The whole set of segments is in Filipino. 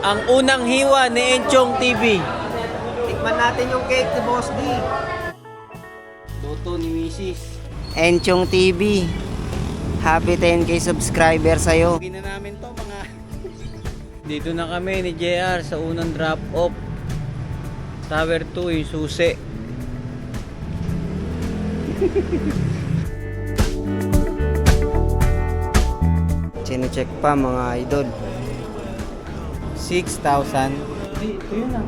Ang unang hiwa ni Enchong TV. Tikman natin yung cake ni Boss D. Luto ni Mrs. Enchong TV. Happy 10k subscriber sa'yo. Hindi na namin to mga... Dito na kami ni JR sa unang drop off. Tower 2 yung susi. Chine-check pa mga idol. 6,000. Hindi, ito yun ah.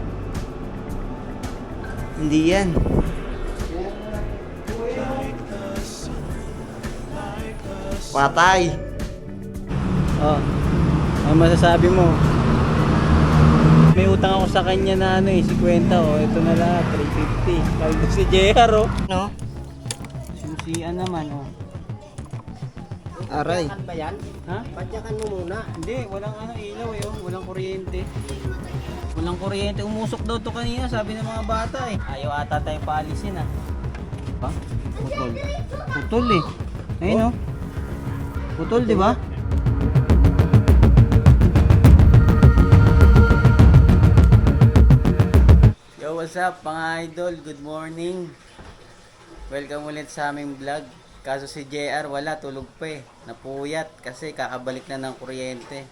Hindi yan. Patay. Oh. Ano masasabi mo? May utang ako sa kanya na ano eh, 50. Oh, ito na lahat, 350. Kaldo si JR oh. No? Susian naman oh. Aray. Ba yan? Ha? Padyakan mo muna. Hindi, walang ano ilaw eh, oh. Walang kuryente. Walang kuryente. Umusok daw to kanina, sabi ng mga bata eh. Ayaw ata tayong paalisin ah. Ba? Putol. Putol eh. Ayun oh. Putol, di ba? Yo, what's up mga idol? Good morning. Welcome ulit sa aming vlog. Kaso si JR wala, tulog pa eh. Napuyat kasi kakabalik na ng kuryente.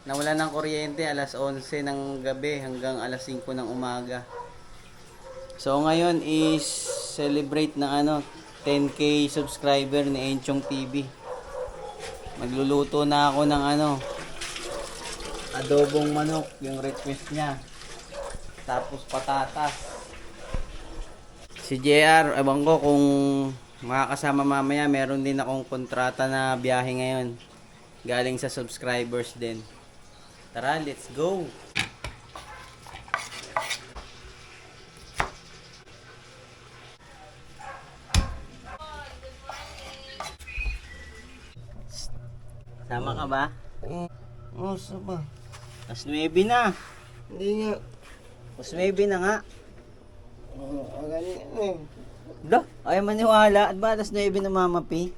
Nawala ng kuryente alas 11 ng gabi hanggang alas 5 ng umaga. So ngayon is celebrate ng ano 10k subscriber ni Enchong TV. Magluluto na ako ng ano adobong manok, yung request niya. Tapos patatas. Si JR, abang ko kung makakasama mamaya, meron din akong kontrata na biyahe ngayon. Galing sa subscribers din. Tara, let's go! Sama ka ba? Oh, saba. Mas 9 na. Hindi nga. Mas 9 na nga. Ganito eh. Da, ayaw maniwala. At ba alas 9 na mamapi?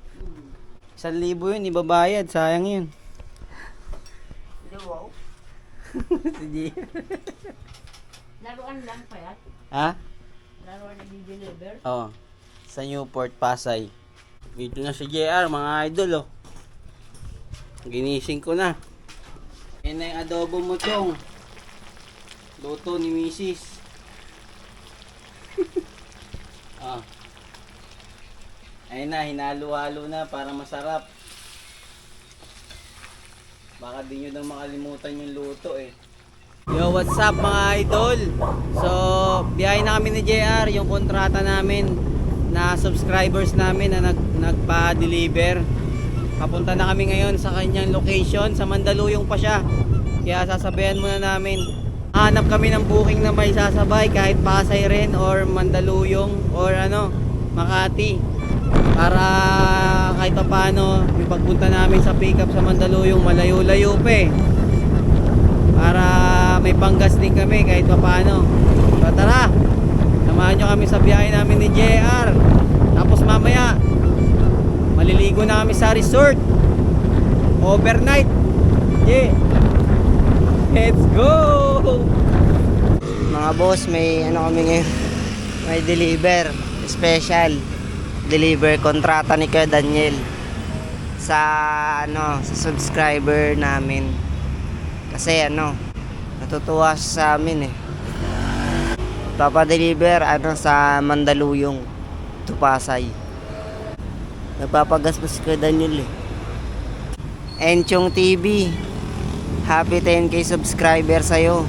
1,000 yun, ibabayad. Sayang yun. Wow. Sige. Laruan lang pa yan? Ha? Laruan na di-deliver? Oo. Sa Newport, Pasay. Dito na si JR, mga idol, oh. Ginising ko na. Yan na yung adobo mo, Chong. Luto ni Mrs. Ah. Ayun na, hinalo-halo na para masarap. Baka di nyo na makalimutan yung luto eh. Yo, what's up mga idol? So, biyahe na kami ni JR, yung kontrata namin na subscribers namin na nagpa-deliver. Papunta na kami ngayon sa kanyang location, sa Mandaluyong pa siya. Kaya sasabayan muna namin. Hanap kami ng booking na may sasabay kahit Pasay rin or Mandaluyong or ano, Makati. Para kahit pa paano, yung pagpunta namin sa pick up sa Mandaluyong, malayo-layo pa eh. Para may panggas din kami kahit pa paano. So tara, samahan nyo kami sa biyahe namin ni JR. Tapos mamaya, maliligo na kami sa resort. Overnight. Yeah. Let's go! Mga boss, may ano kami ngayon. May deliver. Special. Deliver kontrata ni Kuya Daniel. Sa ano, sa subscriber namin. Kasi ano, natutuwa siya sa amin eh. Papadeliver ano sa Mandaluyong to Pasay. Nagpapagas pa si Kuya Daniel eh. Enchong TV. Happy 10k subscriber sa'yo.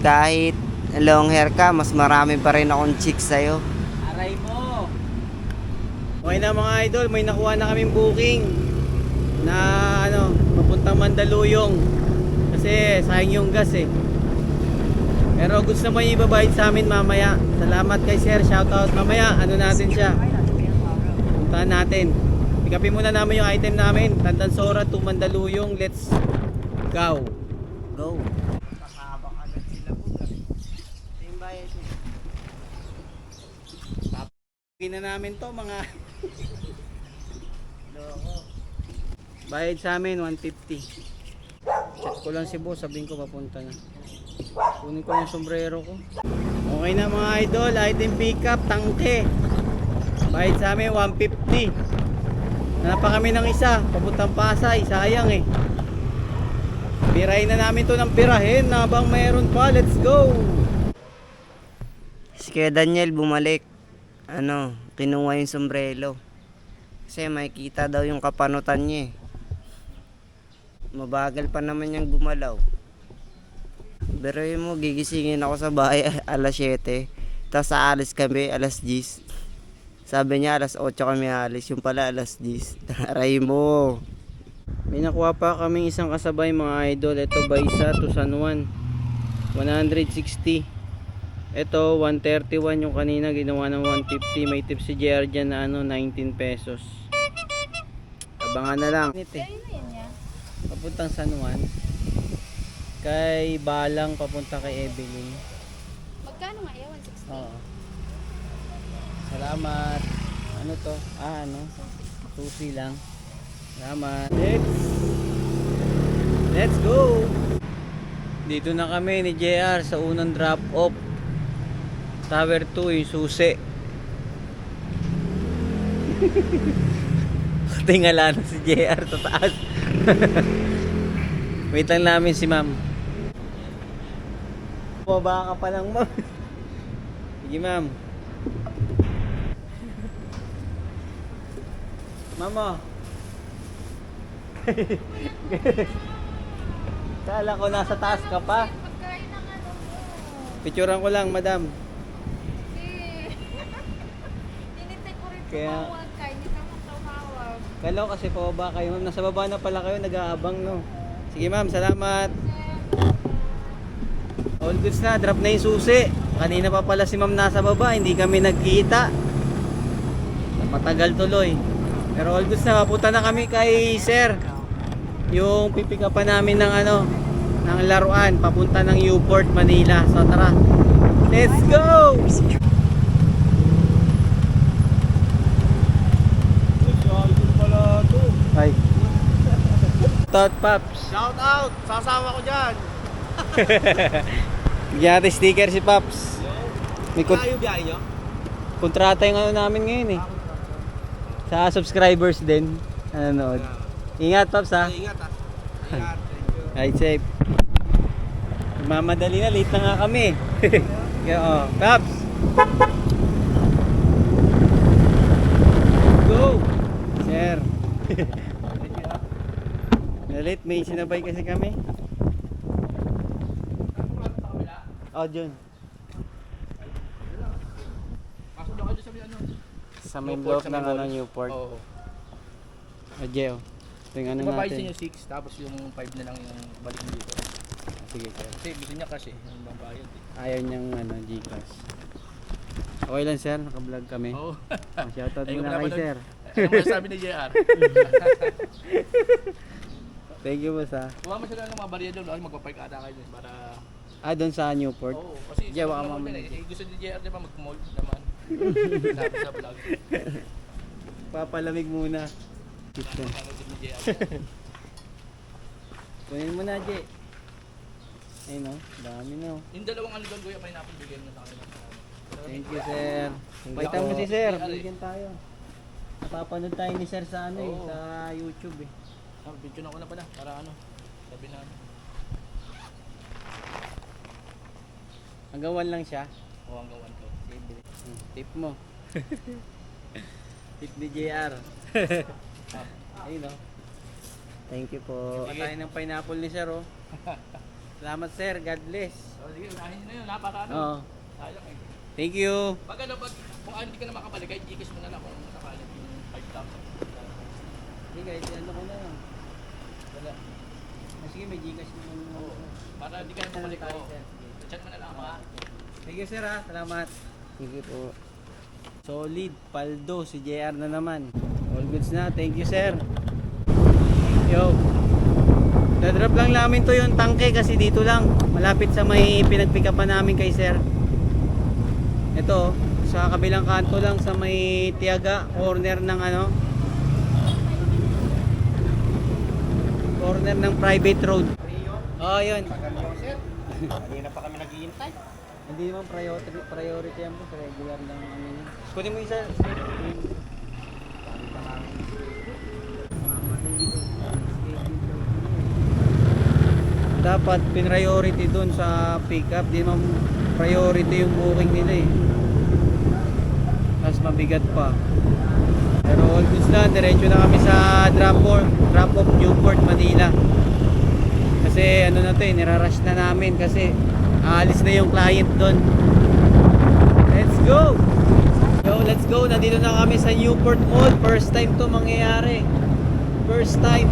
Kahit long hair ka, mas marami pa rin akong chicks sa'yo. Aray mo! Okay na mga idol, may nakuha na kaming booking na ano, papuntang Mandaluyong. Kasi sayang yung gas eh. Pero gusto naman ibabayad sa amin mamaya. Salamat kay sir, shoutout mamaya. Ano natin siya? Puntahan natin. Pick upin muna namin yung item namin. Tandansora to Mandaluyong. Let's go! Go! Kakabang agad sila po. Yung bayad niya. Tapos na namin to mga bayad sa amin 150. Chat ko lang si boss, sabihin ko papunta na. Kunin ko yung sombrero ko. Okay na mga idol, item pickup, tangke. Bayad sa amin 150. Hanap pa kami ng isa, papuntang Pasay, sayang eh. Birahin na namin to ng birahin habang mayroon pa, let's go! Si Kuya Daniel bumalik. Kinuha yung sombrero. Kasi makikita daw yung kapanutan niya eh. Mabagal pa naman niyang gumalaw. Pero yun mo, gigisingin ako sa bahay alas 7. Tapos aalis kami alas 10. Sabi niya alas 8 kami aalis. Yung pala alas 10. Aray mo. May nakuha pa kaming isang kasabay mga idol. Ito Baysa to San Juan, 160. Ito 131, yung kanina ginawa ng 150. May tip si JR dyan na 19 pesos. Abangan na lang. Papuntang San Juan. Kay Balang papunta kay Evelyn. Magkano nga yan? 160? Oo. Salamat. Ano to? Susi lang. Salamat. Let's go. Dito na kami ni JR sa unang drop off. Tower 2 yung susi. Tingala na si JR sa taas. Wait lang namin si ma'am. Baba ka pa lang ma'am. Sige ma'am. Mama. Kala ko nasa taas ka pa. Pagkain ng ano mo. Picturean ko lang, madam. Hinintay ko rin Kaya- tumawag ka. Hindi ka mo tumawag. Kala ko kasi pababa kayo, ma'am. Nasa baba na pala kayo, nag-aabang, no? Sige, ma'am. Salamat. All goods na. Drop na yung susi. Kanina pa pala si ma'am nasa baba. Hindi kami nagkita. Matagal tuloy. Pero all goods na. Papunta na kami kay sir. Yung pipick up pa namin ng ng laruan. Papunta ng Newport, Manila. So, tara. Let's go! Hi. Tot Paps. Shout out! Sasama ko dyan! Bigyan natin sticker si Paps. May Kaya yung biyahe nyo? kontrata yung namin ngayon eh. Sa subscribers din. Nanonood. Ingat Paps ha. Ingat ha. Ingat. Thank you. Ride safe. Mamadali na, late na nga kami. Kaya Paps. Go! Sir. Nalit, may sinabay kasi kami. Oh, Jun. Pasok na kayo sa may ano. Sa may Newport, block sa ng may mall. Newport. Oo. Adjeo. Ito yung Ibabayad sa natin. inyo 6, tapos yung 5 na lang yung balik mo dito. Sige, sir. Kasi gusto niya kasi yung bambayad eh. Ayaw niyang Gcash. Okay lang sir, naka-vlog kami. Oo. Shoutout Ayun, muna kay napanood. sir. Ano mo sabi ni JR? Thank you boss ha. Kuha mo sila ng mga barya doon, magpapark ata kayo dun para... Doon sa Newport. Oo, kasi Yeah, baka sa mall mamaya. yun gusto ni JR diba mag-mall naman. Sabi sa vlog. Papalamig muna. Ano din ni JR. Kunin mo na, J. Ayun o, dami na o. Yung dalawang ano doon, kuya, pineapple bigyan mo sa kanila. Thank you sir. Paitan mo si sir, bigyan tayo. Napapanood tayo ni sir sa Oo. sa YouTube eh. Video na ko na pala, para ano, sabi na ano. Hanggang 1 lang siya. O hanggang 1 to. Tip mo. Tip ni JR. Ayun o. Thank you po. Patayin ng pineapple ni sir oh. Salamat sir, God bless. So, sige, unahin nyo na yun, ha, para ano. Oo. Sayang eh. Thank you. Pag ano, kung hindi ka na makabalik, kahit Gcash mo na lang kung sakali yung 5,000. Hindi guys, ano ko na lang. Wala. Sige, may Gcash mo naman. Oo. Para hindi ka na makabalik ako. Chat mo na lang ako, ha. Thank you sir ha, salamat. Sige po. Solid, paldo, si JR na naman. All goods na, thank you sir. Yo. Dadrop lang namin to yung tangke kasi dito lang. Malapit sa may pinagpick up pa namin kay sir. Ito, sa kabilang kanto lang sa may Tiaga, corner ng corner ng private road. Oo, yun. Kanina pa kami naghihintay. Hindi naman priority yan po. Regular lang ang ano yun. Kunin mo isa. Dapat priority dun sa pickup. Di naman priority yung booking nila eh. Tapos mabigat pa. Pero all goods na. Diretso na kami sa drop-off Newport, Manila. Kasi ano na to eh, nirarush na namin kasi aalis na yung client doon. Let's go! Yo, let's go! Nandito na kami sa Newport Mall. First time to mangyayari. First time.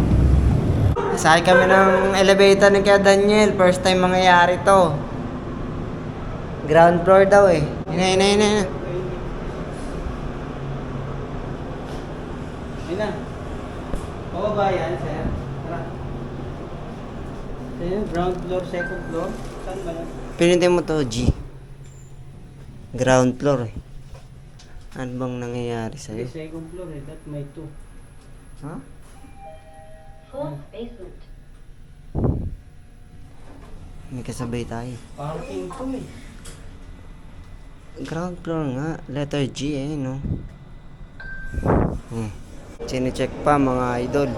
Sakay kami ng elevator ni Kuya Daniel. First time mangyayari to. Ground floor daw eh. Ina. Ayun na. Bababa yan, sir. Tara. Ayun, ground floor, second floor. Saan ba yan? Pinutin mo to, G. Ground floor eh. Ano bang nangyayari sa'yo? Second floor eh, that may two. Ha? Fourth basement. May kasabay tayo. Parking to eh. Ground floor nga. Letter G eh, no? Chine-check pa mga idol.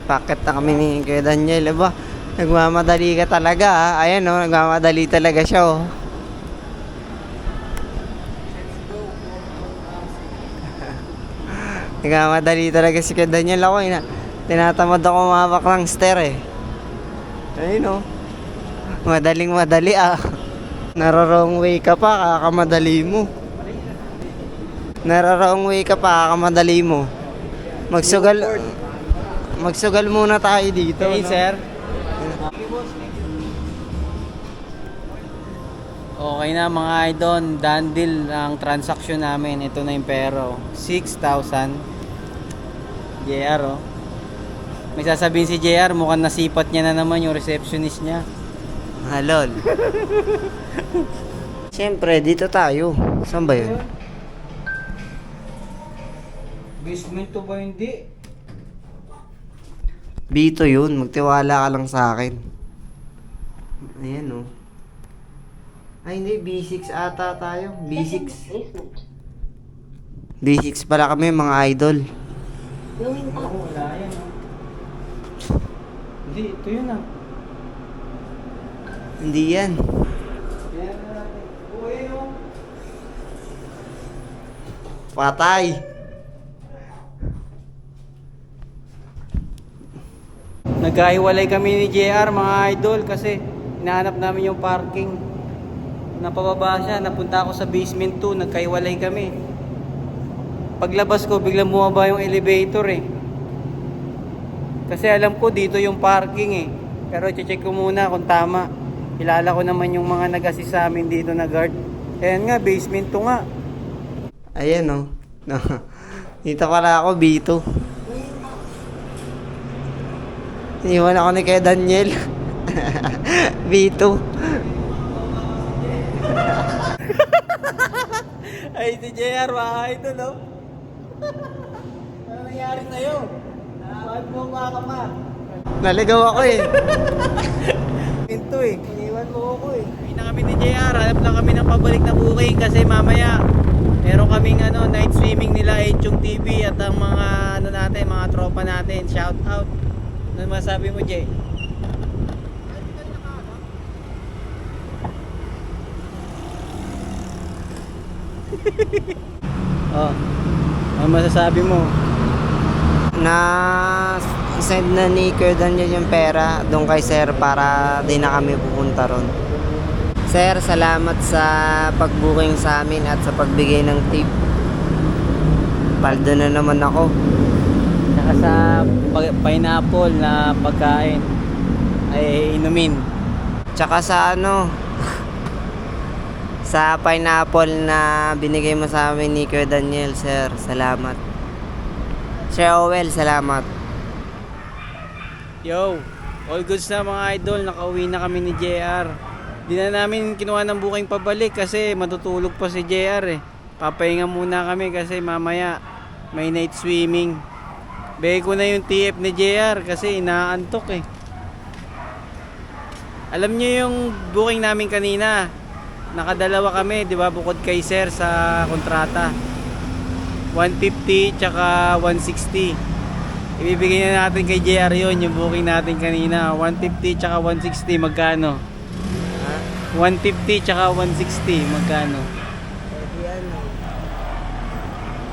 Packet na kami ni Kuya Daniel. Aba, nagmamadali ka talaga ha. Ayan no, nagmamadali talaga siya oh. Nagmamadali talaga si Kuya Daniel. Ako tinatamad ako mawak ng stair eh. Ayun oh. Madaling-madali ah. Nararong way ka pa, kakamadali mo. Nararong way ka pa, kakamadali mo. Magsugal muna tayo dito. Okay, no? sir. Okay na mga idol, done deal ang transaction namin. Ito na yung pero. 6,000. JR oh. May sasabihin si JR, mukhang nasipat niya na naman yung receptionist niya. Halol. Siyempre, dito tayo. Saan ba yun? Basement to ba hindi? Bito yun. Magtiwala ka lang sa akin. Ayan oh. Ay hindi, B6 ata tayo. B6. Basement. B6 pala kami mga idol. Going up. Wala yan oh. Hindi, ito yun ah. Hindi yan. Yan na natin. Uy oh. Patay. Nagkahiwalay kami ni JR mga idol kasi hinahanap namin yung parking. Napababa siya, napunta ako sa basement 2, nagkahiwalay kami. Paglabas ko, biglang bumaba yung elevator eh. Kasi alam ko dito yung parking eh. Pero i-check ko muna kung tama. Kilala ko naman yung mga nag-assist sa amin dito na guard. Ayan nga, basement 2 nga. Ayan oh. Dito pala ako, Bito. Iniwan ako ni kay Daniel. Bito. Ay, si JR, mga idol oh. Ano nangyari sa'yo? Bakit mo ka pa? Naligaw ako eh. Pinto eh. Iniwan mo ako eh. Hindi na kami ni JR. Hanap lang kami ng pabalik na booking kasi mamaya meron kaming night swimming nila Enchong TV at ang mga natin, mga tropa natin. Shout out. Ano masabi mo, Jay? Oh. Ano masasabi mo? Na send na ni Kuya Daniel yung pera doon kay sir para di na kami pupunta ron. Sir, salamat sa pag-booking sa amin at sa pagbigay ng tip. Paldo na naman ako. Saka sa pineapple na pagkain ay inumin. Tsaka sa sa pineapple na binigay mo sa amin ni Kuya Daniel, sir. Salamat. Sir Owel, salamat. Yo, all goods na mga idol. Nakauwi na kami ni JR. Di na namin kinuha ng booking pabalik kasi matutulog pa si JR eh. Papahinga muna kami kasi mamaya may night swimming. Bigay ko na yung TF ni JR kasi inaantok eh. Alam niyo yung booking namin kanina. Nakadalawa kami, 'di ba? Bukod kay Sir sa kontrata. 150 tsaka 160. Ibibigay na natin kay JR yun, yung booking natin kanina. 150 tsaka 160, magkano? Ha? 150 tsaka 160, magkano? Pwede yan.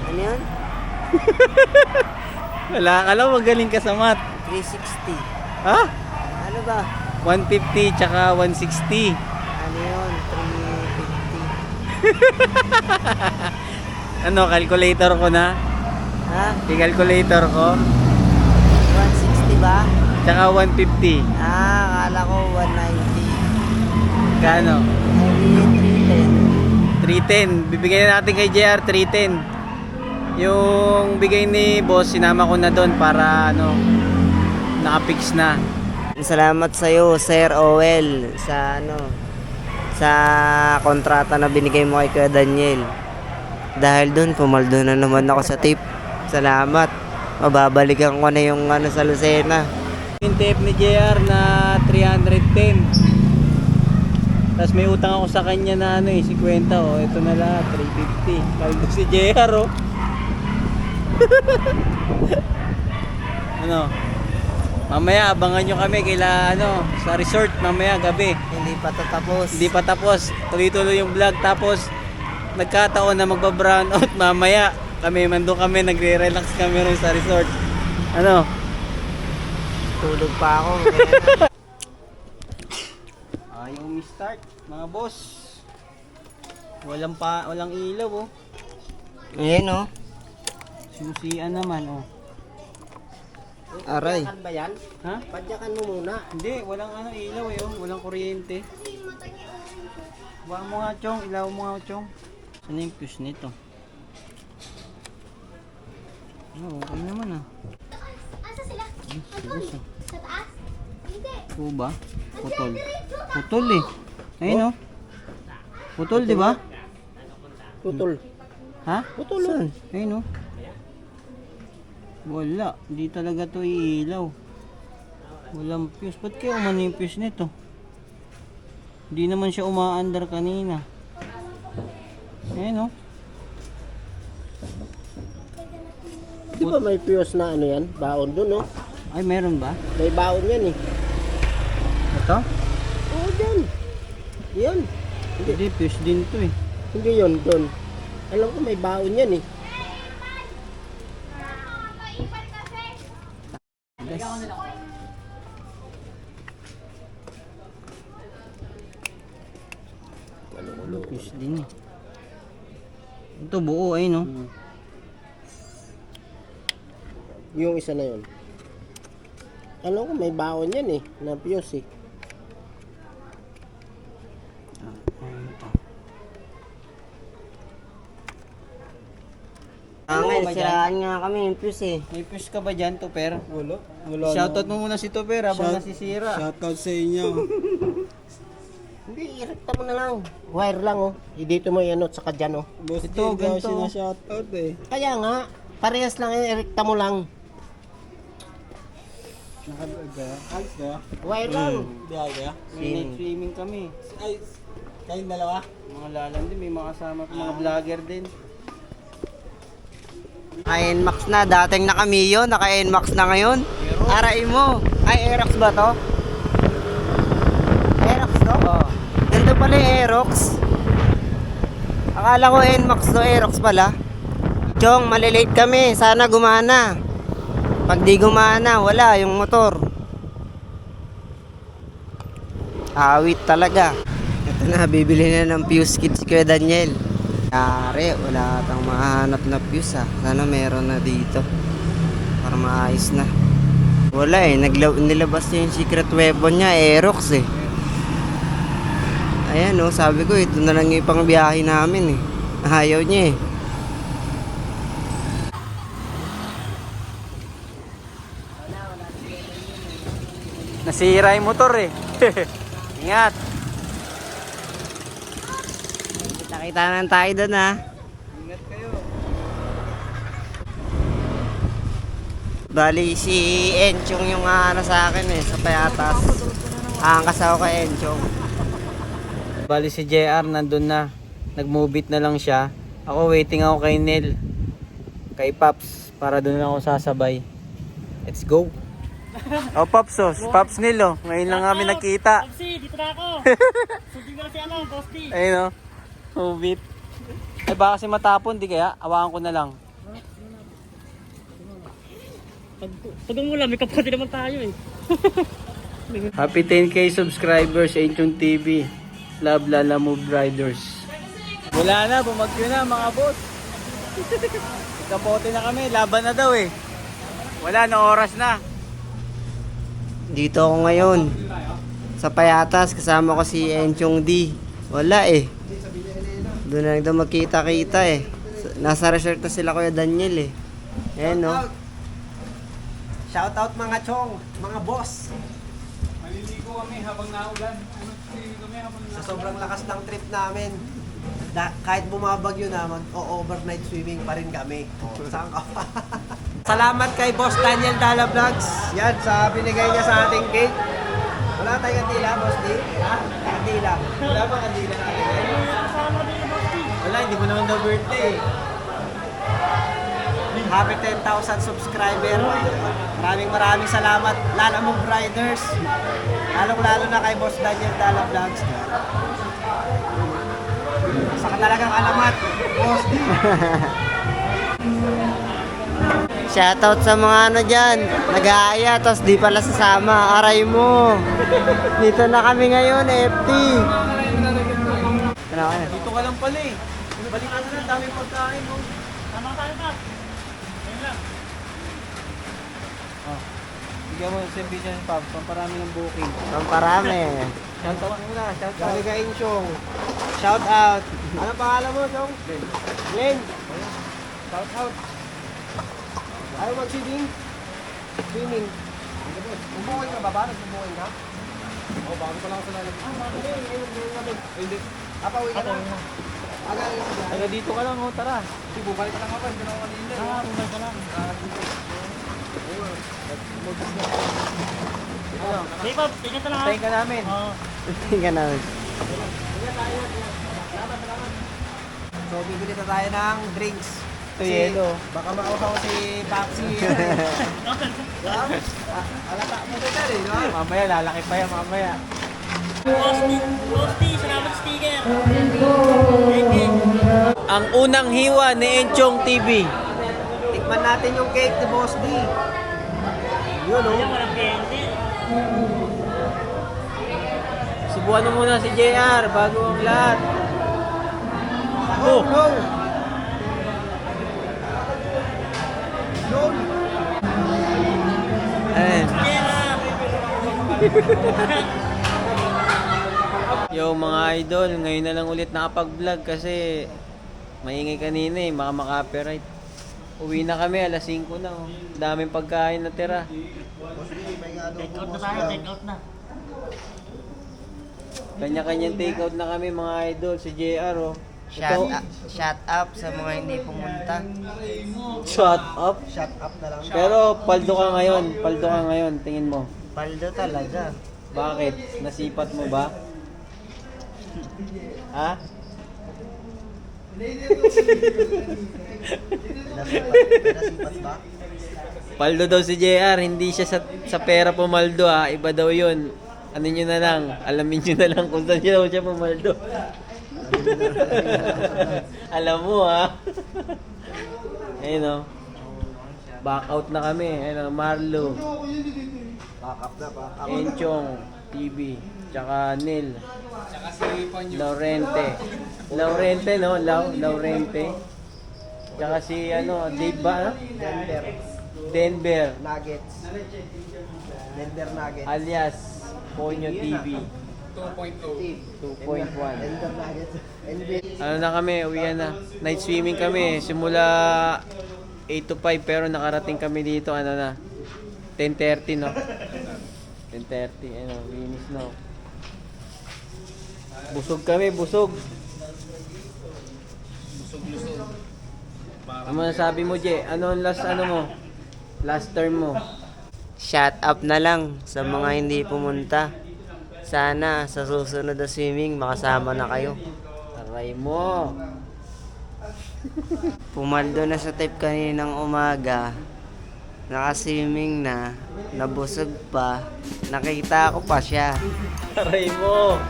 Ano yun? Wala ka lang, magaling ka sa math. 360. Ha? Ano ba? 150 tsaka 160. Ano yun? 350. Ano, calculator ko na? Ha? I-calculator ko. 160 ba? Tsaka 150. Akala ko 190. Kano? Maybe 310. Bibigyan na natin kay JR 310. Yung bigay ni boss, sinama ko na doon para ano, nakapix na. 310. Salamat sa iyo, Sir Owel, sa sa kontrata na binigay mo kay Kuya Daniel. Dahil doon, pumaldo na naman ako sa tip. Salamat. Mababalikan ko na yung sa Lucena. Yung tip ni JR na 310. Tapos may utang ako sa kanya na 50. Oh, ito na lahat, 350. Kaldo si JR, oh. Ano? Mamaya abangan nyo kami sa resort mamaya gabi. Hindi pa tatapos. Hindi pa tapos. Tuloy-tuloy yung vlog, tapos nagkataon na magba-brown out mamaya. Kami kami nagre-relax kami rin sa resort. Ano? Tulog pa ako. Ayaw mi-start, mga boss. Walang ilaw, oh. Ayan oh. Susian naman, oh. Aray. Padyakan ba yan? Ha? Padyakan mo muna. Hindi, walang ilaw eh, oh. Walang kuryente. Huwag mo nga, Chong. Ilaw mo nga, Chong. Saan yung fuse nito? Oh, okay naman, ah. Asa sila? Serious, ah. Sa taas? Hindi. Oo ba? Putol. Putol eh. Ayun, oh. Putol, di ba? Putol. Ha? Putol. Saan? Ayun, oh. Wala. Hindi talaga to iilaw. Walang fuse. Ba't kaya umano yung fuse nito? Hindi naman siya umaandar kanina. Ayun, oh. Di ba may fuse na yan? Baon dun, no? Ay, meron ba? May baon yan, eh. Ito? Oo, dyan. Yan. Hindi, fuse din to eh. Hindi yun, dun. Alam ko may baon yan, eh. Yes. Fuse din eh. Ito buo, ayun, oh. Yung isa na yun. Alam ko may baon yan, eh. Na fuse, eh. Angel, ba dyan? siraan nga kami yung fuse eh. May fuse ka ba dyan, Tupper? Wala. Shoutout mo muna si Tupper habang nasisira. Shoutout sa inyo. Hindi, irekta mo na lang. Wire lang, oh. Dito mo yan, oh, saka dyan, oh. Boss Ito, Ito, ganito. shoutout eh. Kaya nga, parehas lang, irekta mo lang. Nakagaga. Ayos ka? Wire lang. Hindi ay kaya? May night swimming kami. Ay, kayong dalawa? Mga lalandi, may mga kasama mga vlogger din. Naka-NMAX na. Dating naka-Mio, naka-NMAX na ngayon. Aray mo. Ay, Aerox ba to? Aerox to? Oo. Ganito pala yung Aerox. Akala ko NMAX to, Aerox pala. Chong, malilate kami. Sana gumana. Pag di gumana, wala yung motor. Awit talaga. Ito na, bibili na ng fuse kit si Kuya Daniel. Yari, wala atang mahanap na fuse ah. Sana meron na dito. Para maayos na. Wala eh, nilabas niya yung secret weapon niya, Aerox eh. Ayan oh, sabi ko ito na lang yung pang biyahe namin eh. Ayaw niya eh. Nasira yung motor eh. Ingat. Kita-kita na tayo doon ha. Ingat kayo. Bali si Enchong yung sa akin eh, sa payatas. Aangkas ako kay Enchong. Bali si JR nandun na. Nag-move it na lang siya. Ako waiting ako kay Nel. Kay Paps. Para doon lang ako sasabay. Let's go. Oh Paps oh. Paps Nel oh. Ngayon lang kami nakita. Popsi, dito na ako. Sundin ko na si Boss D. Ayun oh. Move it. Ay baka kasi matapon. Di kaya. Awakan ko na lang. Pag umula, may kapatid naman tayo eh. Happy 10k subscribers sa Enchong TV. Love Lala Move Riders. Wala na, bumagyo na mga boss. Kapote na kami, laban na daw eh. Wala na, oras na. Dito ako ngayon. Sa Payatas, kasama ko si Enchong D. Wala eh. Doon na lang daw magkita-kita eh. Nasa resort na sila Kuya Daniel eh. Ayan no. Shout out mga chong, mga boss. Maliligo kami habang naulan. Sa sobrang lakas ng trip namin, kahit bumabagyo na, mag-overnight swimming pa rin kami. Saan ka pa? Salamat kay Boss Daniel Dala Vlogs. Yan, sa binigay niya sa ating cake. Wala tayong kandila, Boss D? Ha? Kandila. Wala ba kandila natin? Wala, hindi mo naman daw birthday. Happy 10,000 subscriber. Maraming salamat. Lala Move Riders. Lalong-lalo na kay Boss Daniel Dala Vlogs. Saka talagang alamat. Boss D. Shoutout sa mga ano dyan. Nag-aaya, tapos di pala sasama. Aray mo. Dito na kami ngayon, FT. Ano ka na? Dito ka lang pala eh. Balik ka na lang, daming pagkain mo. Tama tayo pa. Ayun lang. Bigyan mo sa video ni Pops, pamparami ng booking. Pamparami. Shout out muna, shout out. Sabi kay Chong. Shout out. Ano pangalan mo, Chong? Glenn. Shout out. Ayaw mag-swimming? Swimming. Bumuhin ka ba ba? Nagbumuhin ka? Oo, bago pa lang ako sa lalagay. Hindi. Hindi. Pauwi ka na. Taga dito ka lang, oh, tara. Hindi, bubalik ka lang ako. Hindi na ako kanina. Bumay ka lang. Hey, Pops, ingat na lang ha. Tayin ka namin. Oo. Tingnan namin. So, bibili na tayo ng drinks. Ito yelo. Baka makausaw si Papsi. Alata mo din na rin, no? Mamaya, lalaki pa yan mamaya. Boss D, salamat sa sticker. Thank you. Ang unang hiwa ni Enchong TV. Tikman natin yung cake ni Boss D. Yun, no? Ayan, walang candy. Subukan mo muna si JR bago ang lahat. Oh, no! No! Ayan. Yeah. Yo mga idol, ngayon na lang ulit nakapag-vlog kasi maingay kanina eh, baka maka-copyright. Uwi na kami, alas 5 na oh. Daming pagkain na tira. Take out na tayo, take out na. Kanya-kanyang take out na kami mga idol, si JR oh. Shut up sa mga hindi pumunta. Shut up. Shut up na lang. Pero paldo ka ngayon, tingin mo. Paldo talaga. Bakit? Nasipat mo ba? Ha? Pinasipat ba? Paldo daw si JR, hindi siya sa pera pumaldo ha, iba daw yun. Ano nyo na lang, alamin nyo na lang kung saan siya pumaldo. Alam mo ha. Ayun o. Back out na kami. Ayun o, Marlo. Back up na, back up. Enchong TV. Tsaka Nil. Tsaka si Ponyo. Laurente no? Laurente. Tsaka si ano, Dave ba? Denver. Nuggets. Denver Nuggets. Alias Ponyo TV 2.0. 2.1. Denver Nuggets. NBA. Ano na kami, uwian na. Night swimming kami, simula 8 to 5 pero nakarating kami dito, ano na, 10:30 no? 10:30, ano, linis no? Busog kami, busog. Ano masasabi mo, Je? Ano ang last, ano mo? Last term mo? Shut up na lang sa mga hindi pumunta. Sana sa susunod na swimming makasama na kayo. Aray mo. Pumaldo na sa type kaninang umaga. Naka-swimming na. Nabusog pa. Nakita ko pa siya. Aray mo.